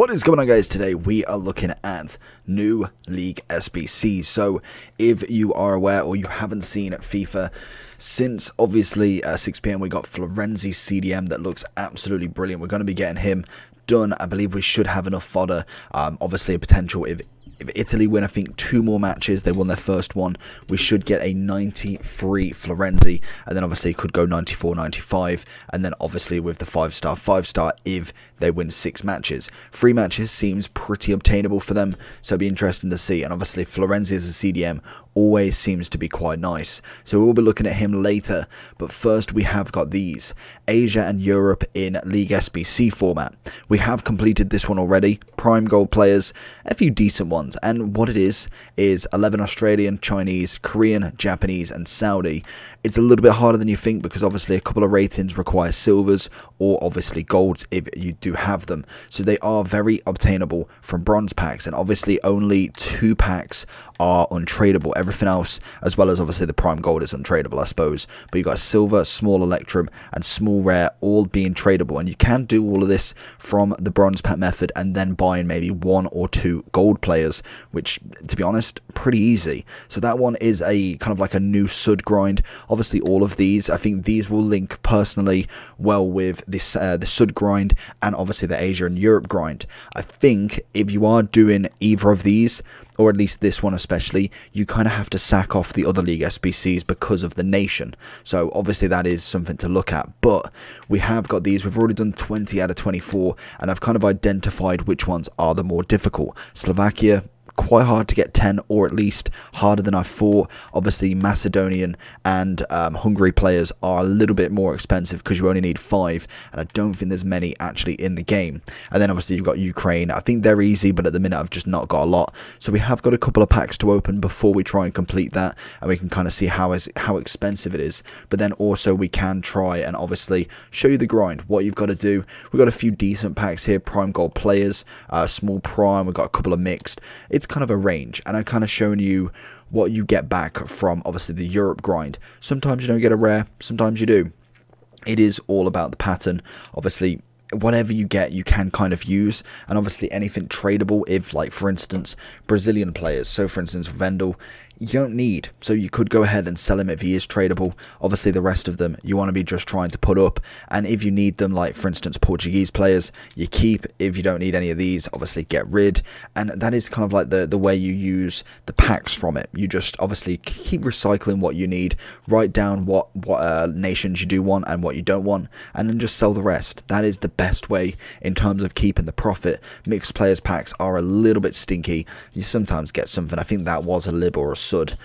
What is going on, guys? Today we are looking at new League SBC. So if you are aware or you haven't seen FIFA, since obviously 6 PM we got Florenzi CDM that looks absolutely brilliant. We're going to be getting him done. I believe we should have enough fodder. Obviously a potential if Italy win, I think, 2 more matches, they won their first one, we should get a 93 Florenzi, and then obviously it could go 94, 95, and then obviously with the 5-star if they win 6 matches. 3 matches seems pretty obtainable for them, so it'll be interesting to see. And obviously Florenzi as a CDM always seems to be quite nice, so we'll be looking at him later. But first we have got these Asia and Europe in League SBC format. We have completed this one already. Prime gold players, a few decent ones, and what it is 11 Australian, Chinese, Korean, Japanese and Saudi. It's a little bit harder than you think because obviously a couple of ratings require silvers or obviously golds if you do have them, so they are very obtainable from bronze packs, and obviously only 2 packs are untradeable. Everything else, as well as obviously the prime gold, is untradeable, I suppose, but you got silver, small electrum and small rare all being tradable, and you can do all of this from the bronze pack method and then buying maybe 1 or 2 gold players, which, to be honest, pretty easy. So that one is a kind of like a new sud grind. Obviously all of these, I think these will link personally well with this the sud grind and obviously the Asia and Europe grind. I think if you are doing either of these, or at least this one especially, you kind of have to sack off the other League SBCs because of the nation. So obviously that is something to look at, but we have got these. We've already done 20 out of 24, and I've kind of identified which ones are the more difficult. Slovakia, quite hard to get 10, or at least harder than I thought. Obviously Macedonian and Hungary players are a little bit more expensive because you only need 5, and I don't think there's many actually in the game. And then obviously you've got Ukraine. I think they're easy, but at the minute I've just not got a lot, so we have got a couple of packs to open before we try and complete that, and we can kind of see how expensive it is. But then also we can try and obviously show you the grind, what you've got to do. We've got a few decent packs here, prime gold players, small prime, we've got a couple of mixed. It's kind of a range, and I've kind of shown you what you get back from obviously the Europe grind. Sometimes you don't get a rare, sometimes you do. It is all about the pattern. Obviously whatever you get you can kind of use, and obviously anything tradable, if like for instance Brazilian players, so for instance Vendel, you don't need, so you could go ahead and sell him if he is tradable. Obviously the rest of them you want to be just trying to put up, and if you need them, like for instance Portuguese players, you keep. If you don't need any of these, obviously get rid. And that is kind of like the way you use the packs from it. You just obviously keep recycling what you need, write down what nations you do want and what you don't want, and then just sell the rest. That is the best way in terms of keeping the profit. Mixed players packs are a little bit stinky. You sometimes get something, I think that was a lib or a sud,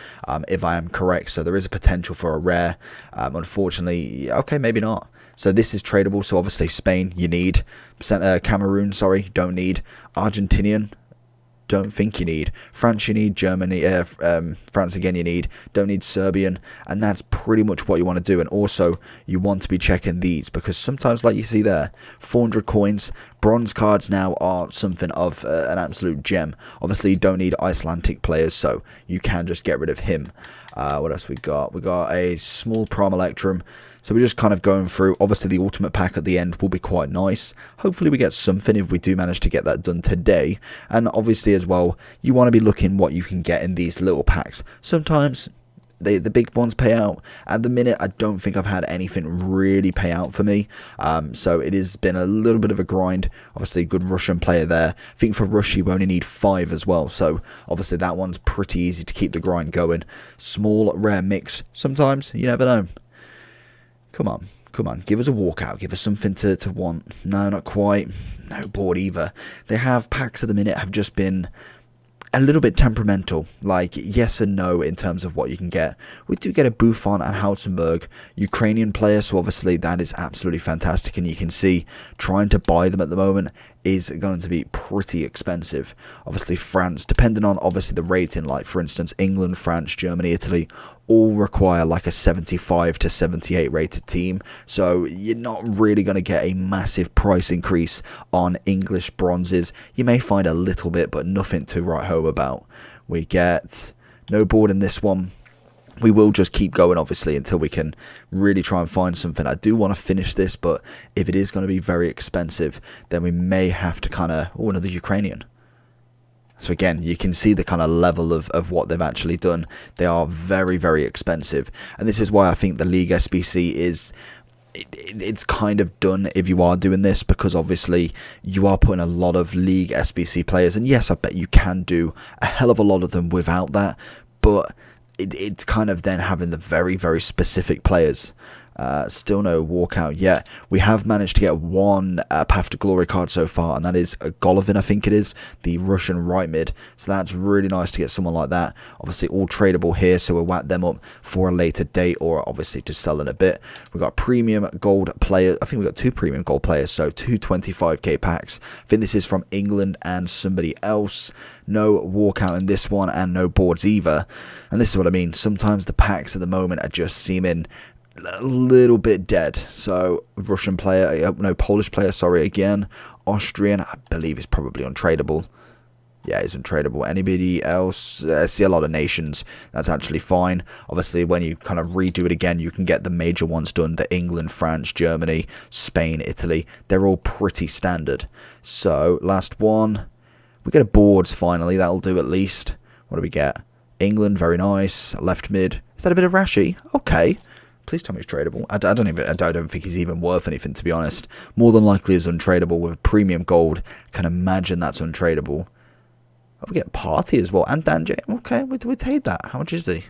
if I am correct, so there is a potential for a rare. Unfortunately, okay, maybe not. So this is tradable, so obviously Spain you need, Cameroon, sorry, don't need, Argentinian, don't think you need, France you need, Germany, France again you need, don't need Serbian, and that's pretty much what you want to do. And also you want to be checking these, because sometimes, like you see there, 400 coins, bronze cards now are something of an absolute gem. Obviously you don't need Icelandic players, so you can just get rid of him. What else we got? We got a small prime electrum. So we're just kind of going through. Obviously the ultimate pack at the end will be quite nice. Hopefully we get something if we do manage to get that done today. And obviously as well, you want to be looking what you can get in these little packs. Sometimes the big ones pay out. At the minute I don't think I've had anything really pay out for me, so it has been a little bit of a grind. Obviously good Russian player there. I think for Russia you only need 5 as well, so obviously that one's pretty easy to keep the grind going. Small rare mix, sometimes you never know. Come on, give us a walkout, give us something to want. No, not quite. No board either. They have packs at the minute have just been a little bit temperamental, like yes and no in terms of what you can get. We do get a Buffon and Hausenberg, Ukrainian player, so obviously that is absolutely fantastic, and you can see trying to buy them at the moment is going to be pretty expensive. Obviously France, depending on obviously the rating, like for instance England, France, Germany, Italy, all require like a 75 to 78 rated team, so you're not really going to get a massive price increase on English bronzes. You may find a little bit, but nothing to write home about. We get no board in this one. we will just keep going, obviously, until we can really try and find something. I do want to finish this, but if it is going to be very expensive, then we may have to kind of... Oh, another Ukrainian. So again, you can see the kind of level of what they've actually done. They are very, very expensive. And this is why I think the League SBC is... It's kind of done if you are doing this, because obviously you are putting a lot of League SBC players. And yes, I bet you can do a hell of a lot of them without that. But it's kind of then having the very, very specific players. Still no walkout yet. We have managed to get one Path to Glory card so far, and that is Golovin, I think it is, the Russian right mid. So that's really nice to get someone like that. Obviously all tradable here, so we'll whack them up for a later date, or obviously to sell in a bit. We've got premium gold players. I think we've got 2 premium gold players, so 2 25k packs. I think this is from England and somebody else. No walkout in this one, and no boards either. And this is what I mean. Sometimes the packs at the moment are just seeming a little bit dead. So Russian player, no, Polish player, sorry, again. Austrian, I believe is probably untradeable. Yeah, it's untradeable. Anybody else? I see a lot of nations. That's actually fine. Obviously, when you kind of redo it again, you can get the major ones done. The England, France, Germany, Spain, Italy. They're all pretty standard. So, last one. We get a boards finally. That'll do at least. What do we get? England, very nice. Left mid. Is that a bit of Rashi? Okay. Please tell me it's tradable. I don't think he's even worth anything, to be honest. More than likely is untradeable with premium gold. I can imagine that's untradeable. Oh, we get Party as well. And Danje. Okay, we take that. How much is he?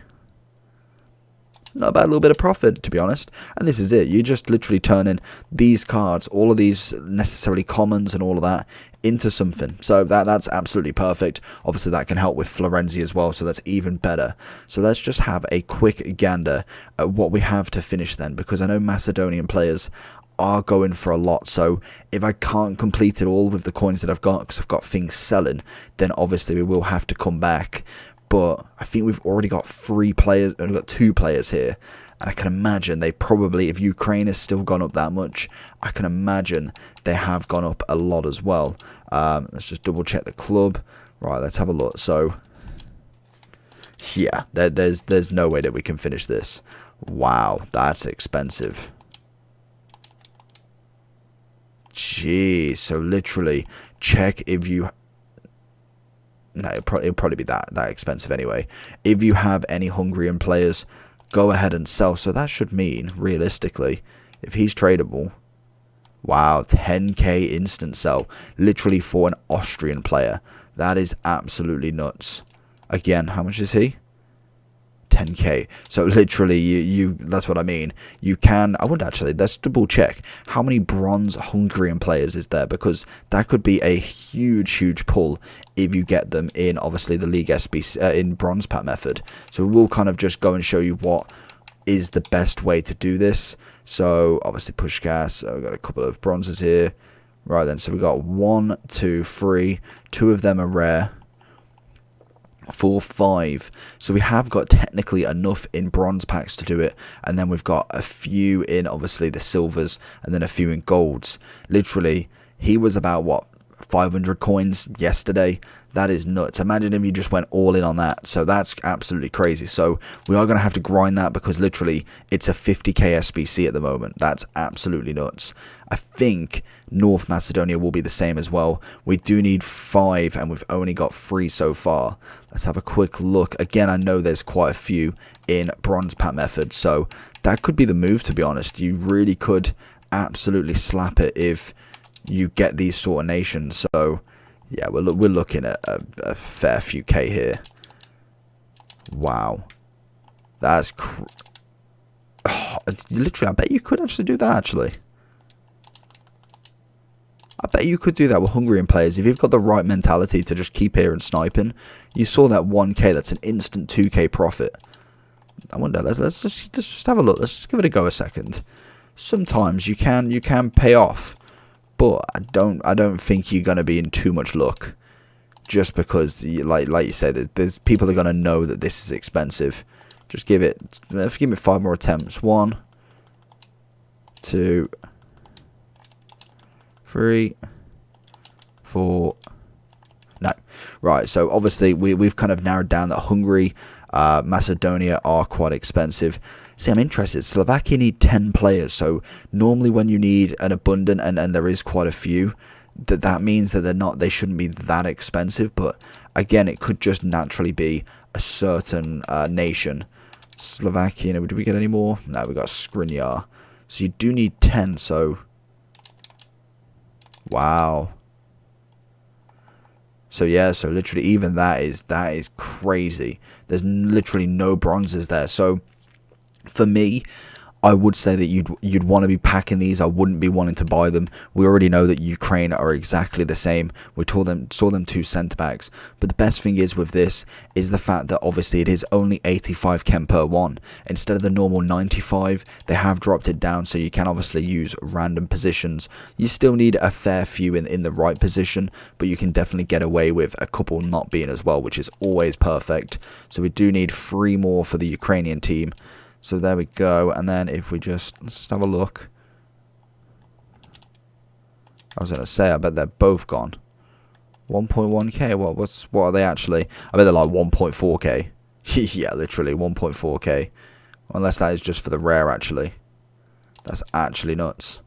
Not a bad little bit of profit, to be honest. And this is it. You just literally turn in these cards, all of these necessarily commons and all of that, into something. So that's absolutely perfect. Obviously, that can help with Florenzi as well, so that's even better. So let's just have a quick gander at what we have to finish then, because I know Macedonian players are going for a lot. So if I can't complete it all with the coins that I've got, because I've got things selling, then obviously we will have to come back. But I think we've already got 3 players, and we've got 2 players here. And I can imagine they probably, if Ukraine has still gone up that much, I can imagine they have gone up a lot as well. Let's just double check the club. Right, let's have a look. So, yeah, there's no way that we can finish this. Wow, that's expensive. Jeez, so literally, check if you... No, it'll probably be that expensive anyway. If you have any Hungarian players, go ahead and sell. So that should mean, realistically, if he's tradable, wow, 10k instant sell, literally for an Austrian player. That is absolutely nuts. Again, how much is he? 10k. So literally, you that's what I mean. You can, I wouldn't actually, let's double check how many bronze Hungarian players is there, because that could be a huge pull if you get them in, obviously, the League SBC in bronze pack method. So we'll kind of just go and show you what is the best way to do this. So obviously Pushkas, we've got a couple of bronzes here. Right then, so we got 1, 2, 3, 2 of them are rare. 4, 5. So we have got technically enough in bronze packs to do it, and then we've got a few in obviously the silvers, and then a few in golds. Literally, he was about what, 500 coins yesterday. That is nuts. Imagine if you just went all in on that. So that's absolutely crazy. So we are going to have to grind that, because literally it's a 50k SBC at the moment. That's absolutely nuts. I think North Macedonia will be the same as well. We do need 5, and we've only got 3 so far. Let's have a quick look. Again, I know there's quite a few in bronze pack method, so that could be the move, to be honest. You really could absolutely slap it if you get these sort of nations. So yeah, we're looking at a fair few K here. Wow, that's literally, I bet you could actually do that. Actually, I bet you could do that with Hungarian players if you've got the right mentality to just keep here and sniping. You saw that 1k, that's an instant 2k profit. I wonder, let's just have a look. Let's just give it a go a second. Sometimes you can pay off, but I don't think you're gonna be in too much luck, just because like you said, there's people are gonna know that this is expensive. Just give me 5 more attempts. 1, 2, 3, 4. No, Right, so obviously we've kind of narrowed down that Hungary, Macedonia are quite expensive. See, I'm interested. Slovakia need 10 players, so normally when you need an abundant, and there is quite a few, that means that they shouldn't be that expensive. But again, it could just naturally be a certain nation. Slovakia, did we get any more? No, we got Skriniar. So you do need 10, so wow. So yeah, so literally even that is crazy. There's literally no bronzes there. So for me, I would say that you'd want to be packing these. I wouldn't be wanting to buy them. We already know that Ukraine are exactly the same. We saw them 2 centre backs. But the best thing is with this is the fact that obviously it is only 85 chem per one. Instead of the normal 95, they have dropped it down, so you can obviously use random positions. You still need a fair few in the right position, but you can definitely get away with a couple not being as well, which is always perfect. So we do need 3 more for the Ukrainian team. So there we go, and then if we let's have a look. I was going to say, I bet they're both gone. 1.1k, what are they actually? I bet they're like 1.4k. Yeah, literally 1.4k. Unless that is just for the rare, actually. That's actually nuts.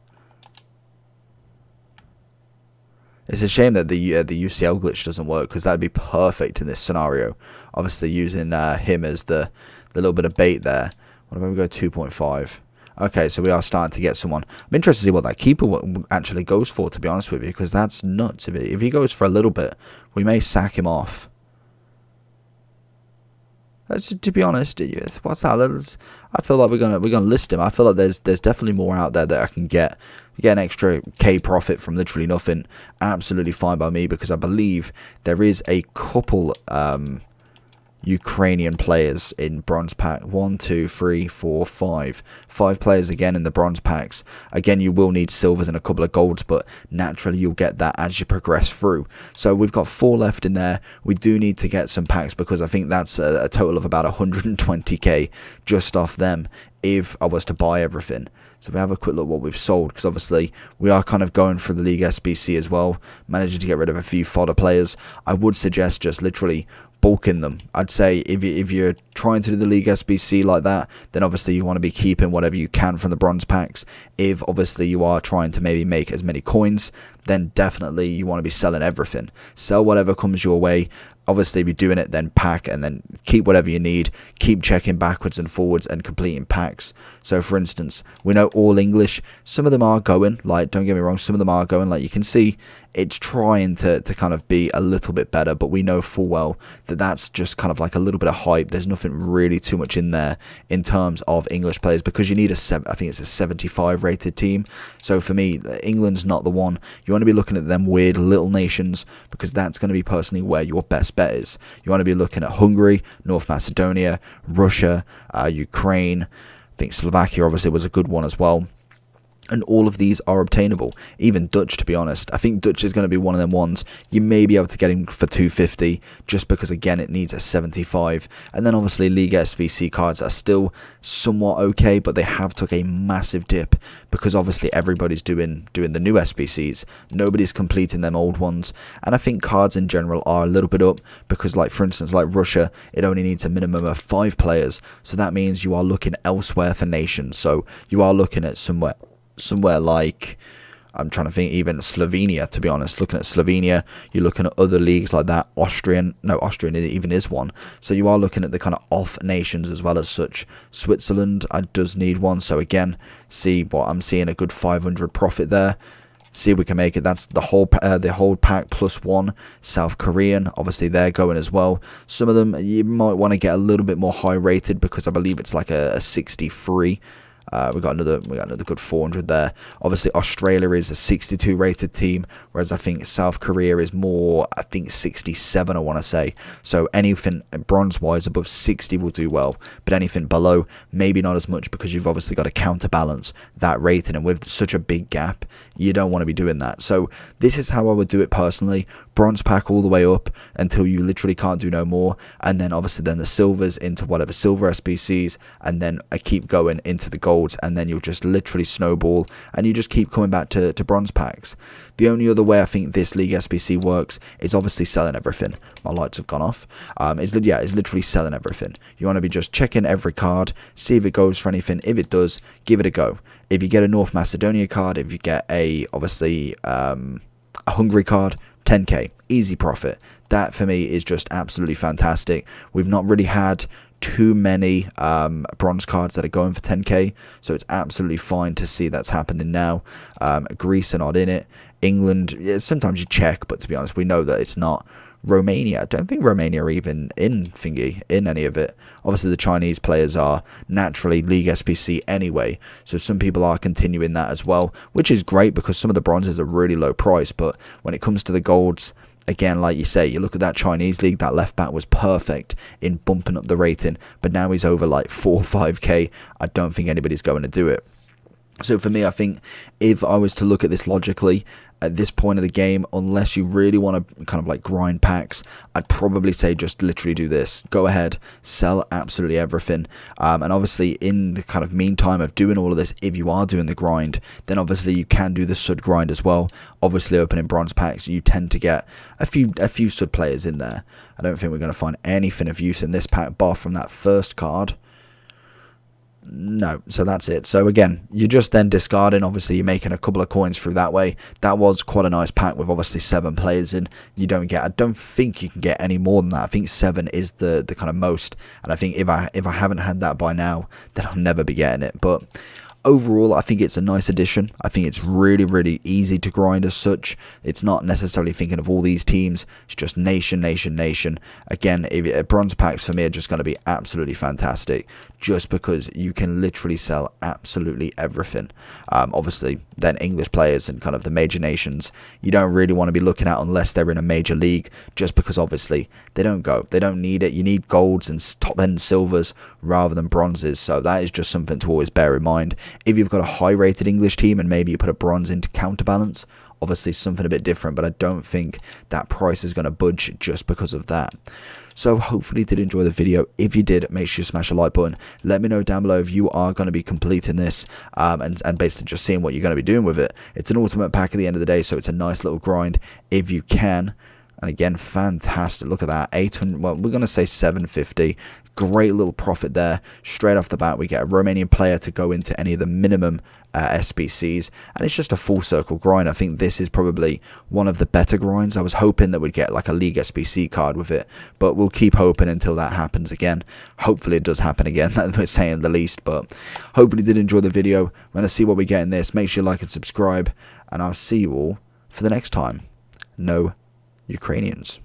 It's a shame that the UCL glitch doesn't work, because that would be perfect in this scenario. Obviously using him as the little bit of bait there. What if we go 2.5? Okay, so we are starting to get someone. I'm interested to see what that keeper actually goes for, to be honest with you, because that's nuts. If he goes for a little bit, we may sack him off. To be honest, what's that? I feel like we're gonna list him. I feel like there's definitely more out there that I can get an extra K profit from literally nothing. Absolutely fine by me, because I believe there is a couple Ukrainian players in bronze pack. 1, 2, 3, 4, 5. 5 players again in the bronze packs. Again, you will need silvers and a couple of golds, but naturally you'll get that as you progress through. So we've got 4 left in there. We do need to get some packs, because I think that's a total of about 120k just off them if I was to buy everything. So we have a quick look what we've sold, because obviously we are kind of going for the League SBC as well, managing to get rid of a few fodder players. I would suggest just literally bulking them. I'd say if you're trying to do the League SBC like that, then obviously you want to be keeping whatever you can from the bronze packs. If obviously you are trying to maybe make as many coins, then definitely you want to be selling everything. Sell whatever comes your way. Obviously, if you're doing it, then pack and then keep whatever you need. Keep checking backwards and forwards and completing packs. So, for instance, we know all English. Some of them are going, like, don't get me wrong, some of them are going. Like, you can see it's trying to kind of be a little bit better, but we know full well that that's just kind of like a little bit of hype. There's nothing really too much in there in terms of English players, because you need I think it's a 75 rated team. So, for me, England's not the one. You want to be looking at them weird little nations, because that's going to be personally where your best bet is. You want to be looking at Hungary, North Macedonia, Russia, Ukraine. I think Slovakia obviously was a good one as well. And all of these are obtainable. Even Dutch, to be honest. I think Dutch is going to be one of them ones. You may be able to get him for 250, just because, again, it needs a 75. And then, obviously, League SBC cards are still somewhat okay, but they have took a massive dip, because, obviously, everybody's doing the new SBCs. Nobody's completing them old ones. And I think cards in general are a little bit up, because, like, for instance, like Russia, it only needs a minimum of 5 players. So that means you are looking elsewhere for nations. So you are looking at somewhere like, I'm trying to think, even Slovenia, to be honest. Looking at Slovenia, you're looking at other leagues like that. Austrian even is one. So you are looking at the kind of off nations as well as such. Switzerland, does need one. So again, see what I'm seeing, a good 500 profit there. See if we can make it. That's the whole pack plus 1. South Korean, obviously they're going as well. Some of them you might want to get a little bit more high rated, because I believe it's like a 63. We got another good 400 there. Obviously, Australia is a 62 rated team, whereas I think South Korea is more, I think 67, I want to say. So anything bronze-wise above 60 will do well, but anything below, maybe not as much, because you've obviously got to counterbalance that rating, and with such a big gap, you don't want to be doing that. So this is how I would do it personally. Bronze pack all the way up until you literally can't do no more, and then obviously then the silvers into whatever silver SBCs, and then I keep going into the gold golds, and then you'll just literally snowball, and you just keep coming back to bronze packs. The only other way I think this League SBC works is obviously selling everything. My lights have gone off. It's literally selling everything. You want to be just checking every card, see if it goes for anything. If it does, give it a go. If you get a North Macedonia card, if you get a Hungary card, 10k, easy profit. That for me is just absolutely fantastic. We've not really had too many bronze cards that are going for 10k, so it's absolutely fine to see that's happening now. Greece are not in it. England, yeah, sometimes you check, but to be honest, we know that it's not. Romania, I don't think Romania are even in any of it. Obviously the Chinese players are naturally League SBC anyway, so some people are continuing that as well, which is great because some of the bronzes are really low price. But when it comes to the golds, again, like you say, you look at that Chinese league, that left back was perfect in bumping up the rating, but now he's over like 4 or 5k. I don't think anybody's going to do it. So for me, I think if I was to look at this logically, at this point of the game, unless you really want to kind of like grind packs, I'd probably say just literally do this. Go ahead, sell absolutely everything. And obviously in the kind of meantime of doing all of this, if you are doing the grind, then obviously you can do the SUD grind as well. Obviously opening bronze packs, you tend to get a few SUD players in there. I don't think we're going to find anything of use in this pack bar from that first card. No, so that's it. So again, you're just then discarding. Obviously you're making a couple of coins through that way. That was quite a nice pack with obviously 7 players in. I don't think you can get any more than that. I think 7 is the kind of most, and I think if I haven't had that by now, then I'll never be getting it. But overall, I think it's a nice addition. I think it's really, really easy to grind as such. It's not necessarily thinking of all these teams. It's just nation, nation, nation. Again, bronze packs for me are just going to be absolutely fantastic, just because you can literally sell absolutely everything. Obviously, then English players and kind of the major nations, you don't really want to be looking at unless they're in a major league, just because obviously they don't go. They don't need it. You need golds and top-end silvers rather than bronzes. So that is just something to always bear in mind. If you've got a high-rated English team and maybe you put a bronze into counterbalance, obviously something a bit different, but I don't think that price is going to budge just because of that. So hopefully you did enjoy the video. If you did, make sure you smash a like button. Let me know down below if you are going to be completing this and basically just seeing what you're going to be doing with it. It's an ultimate pack at the end of the day, so it's a nice little grind if you can. And again, fantastic. Look at that. 800, well, we're going to say 750. Great little profit there. Straight off the bat, we get a Romanian player to go into any of the minimum SBCs. And it's just a full circle grind. I think this is probably one of the better grinds. I was hoping that we'd get like a League SBC card with it, but we'll keep hoping until that happens again. Hopefully it does happen again, that we're saying the least. But hopefully you did enjoy the video. We're going to see what we get in this. Make sure you like and subscribe. And I'll see you all for the next time. No Ukrainians.